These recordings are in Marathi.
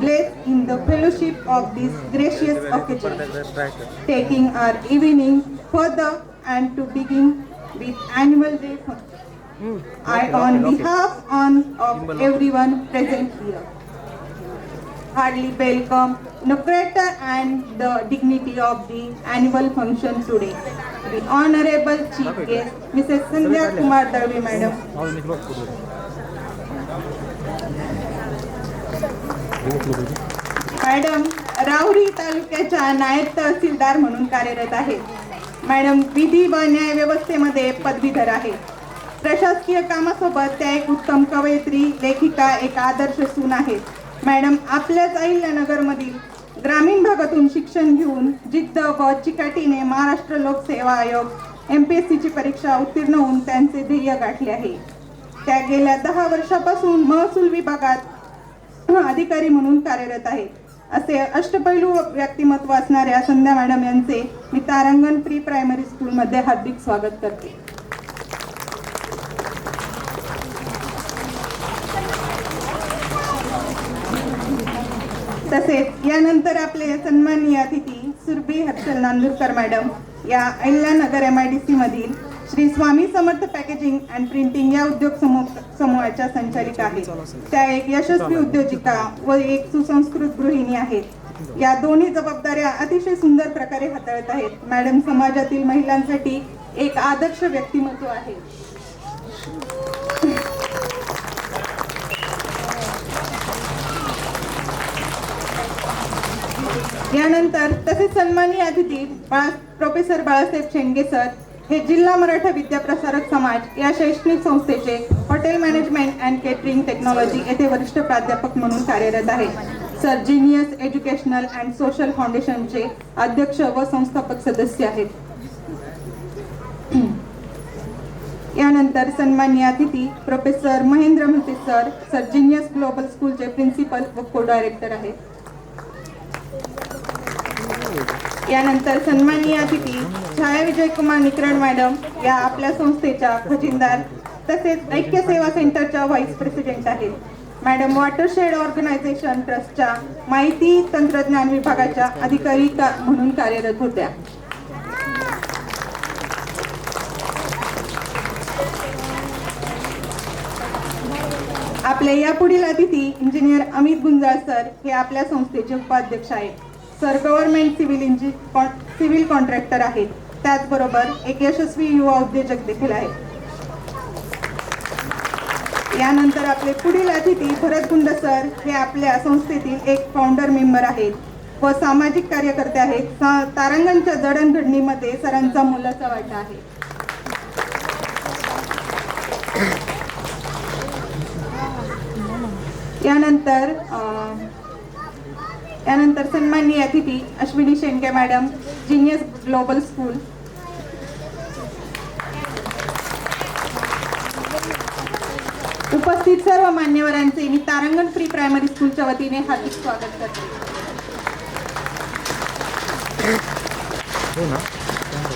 blessed in the fellowship of this gracious occasion, taking our evening further and to begin with annual day function. I, on behalf of everyone present here, heartily welcome the character and the dignity of the annual function today. The Honorable Chief Guest, Mrs. Sandhya Kumar Dalvi, Madam. Madam Rahuri तालुक्याच्या नायब तहसीलदार म्हणून कार्यरत आहेत. मॅडम विधी व न्याय व्यवस्थेमध्ये पदवीधर आहेत. प्रशासकीय कामासोबत त्या एक उत्तम कवयित्री, लेखिका, एक आदर्श सून आहेत. मॅडम आपल्याच अहिल्यानगरमधील ग्रामीण भागातून शिक्षण घेऊन जिद्द व चिकाटीने महाराष्ट्र लोकसेवा आयोग MPSCची परीक्षा उत्तीर्ण होऊन त्यांचे ध्येय गाठले आहे. त्या गेल्या 10 वर्षापासून महसूल विभागात अधिकारी म्हणून कार्यरत आहेत. असे अष्टपैलू व्यक्तिमत्व असणाऱ्या संध्या मॅडम यांचे मी तारांगण प्री प्रायमरी स्कूलमध्ये हार्दिक स्वागत करते. तसेच यानंतर आपले सन्माननीय अतिथी सुरभी हर्षल नांदुरकर मॅडम या अहिल्यानगर MIDC मधील Shri Swami Samarth packaging and printing या उद्योग समूहाच्या संचालिका आहेत. त्या एक यशस्वी उद्योजिका व एक सुसंस्कृत गृहिणी आहेत. या दोन्ही जबाबदाऱ्या अतिशय सुंदर प्रकारे हाताळत आहेत. मॅडम समाजातील महिलांसाठी एक आदर्श व्यक्तिमत्व आहे. यानंतर तसेच सन्माननीय अतिथी प्रोफेसर बाळासाहेब शेंडगे सर हे जिल्हा मराठा विद्याप्रसारक समाज या शैक्षणिक संस्थेचे hotel management and catering technology येथे वरिष्ठ प्राध्यापक म्हणून कार्यरत आहेत. Sir genius educational and social फाउंडेशनचे अध्यक्ष व संस्थापक सदस्य आहेत. यानंतर सन्माननीय अतिथी professor Mahendra Mhate sir, sir genius global स्कूलचे प्रिन्सिपल व को डायरेक्टर आहेत. यानंतर सन्माननीय अतिथी छाया विजय कुमार निकरण मॅडम या आपल्या संस्थेच्या खजिनदार तसेच ऐक्य सेवा सेंटरच्या व्हाईस प्रेसिडेंट आहेत. मॅडम वॉटरशेड ऑर्गनायझेशन ट्रस्टच्या माहिती तंत्रज्ञान विभागाच्या अधिकारी म्हणून कार्यरत होत्या. आपले यापुढील अतिथी इंजिनियर अमित गुंजाळ सर हे आपल्या संस्थेचे उपाध्यक्ष आहेत. सर गव्हर्नमेंट सिव्हिल कॉन्ट्रॅक्टर आहेत. त्याचबरोबर एक यशस्वी युवा उद्योजक देखील आहेत. यानंतर आपले पुढील अतिथी भरत गुंड सर हे आपल्या संस्थेतील एक फाउंडर मेंबर आहेत व सामाजिक कार्यकर्ते आहेत. तारांगणच्या जडणघडणीमध्ये सरांचा मोलाचा वाटा आहे. यानंतर सन्माननीय अतिथी Ashwini Shendge madam, genius global school. उपस्थित सर्व मान्यवरांचे मी तारांगण प्री प्रायमरी स्कूलच्या वतीने हार्दिक स्वागत करते.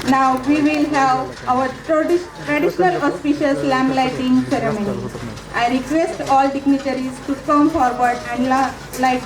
Now we will have our traditional auspicious lamp lighting ceremony. I request all dignitaries to come forward and light.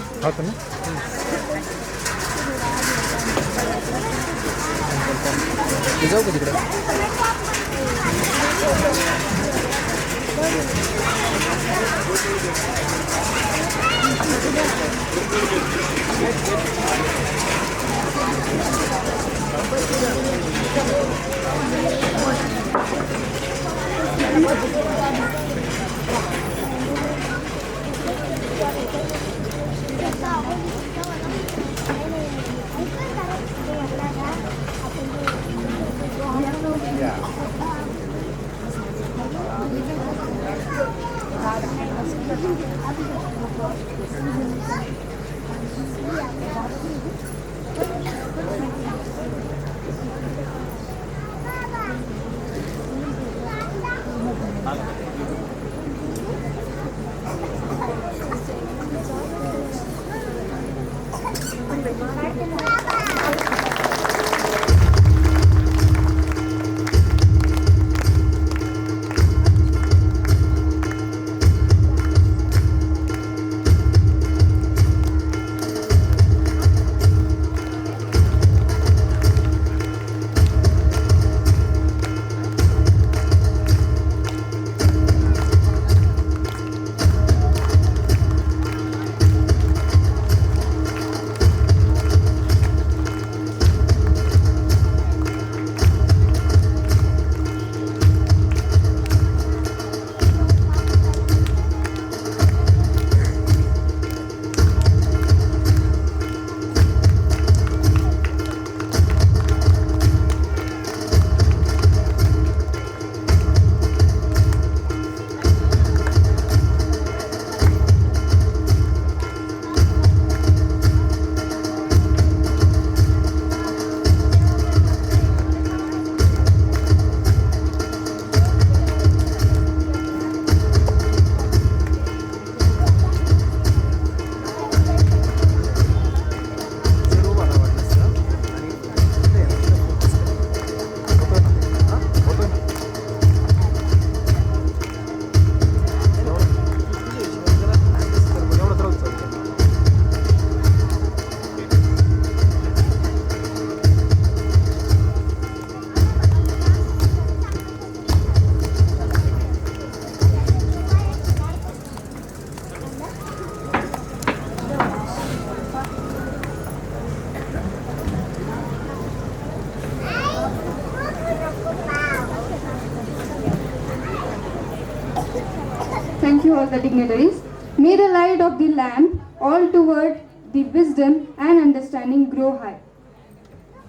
all the dignitaries. May the light of the lamp all toward the wisdom and understanding grow high.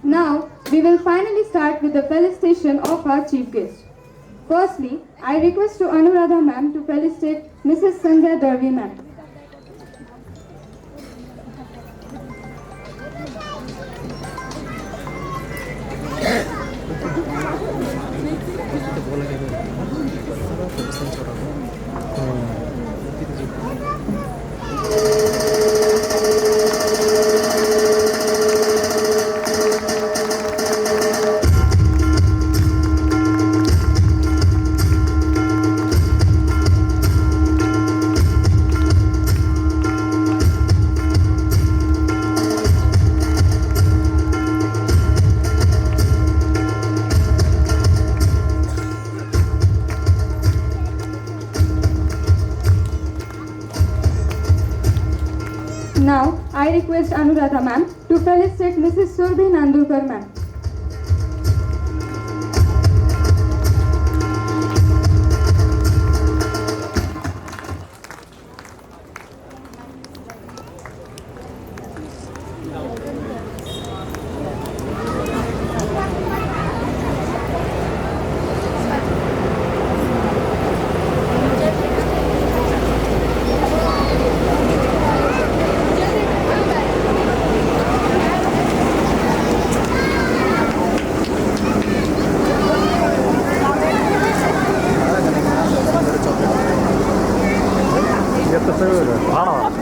Now, we will finally start with the felicitation of our chief guest. Firstly, I request to Anuradha ma'am to felicitate Mrs. Sandhya Darvi ma'am. Now, I request Anuradha ma'am to felicitate Mrs. Surbhi Nandurkar ma'am. Це все виграє.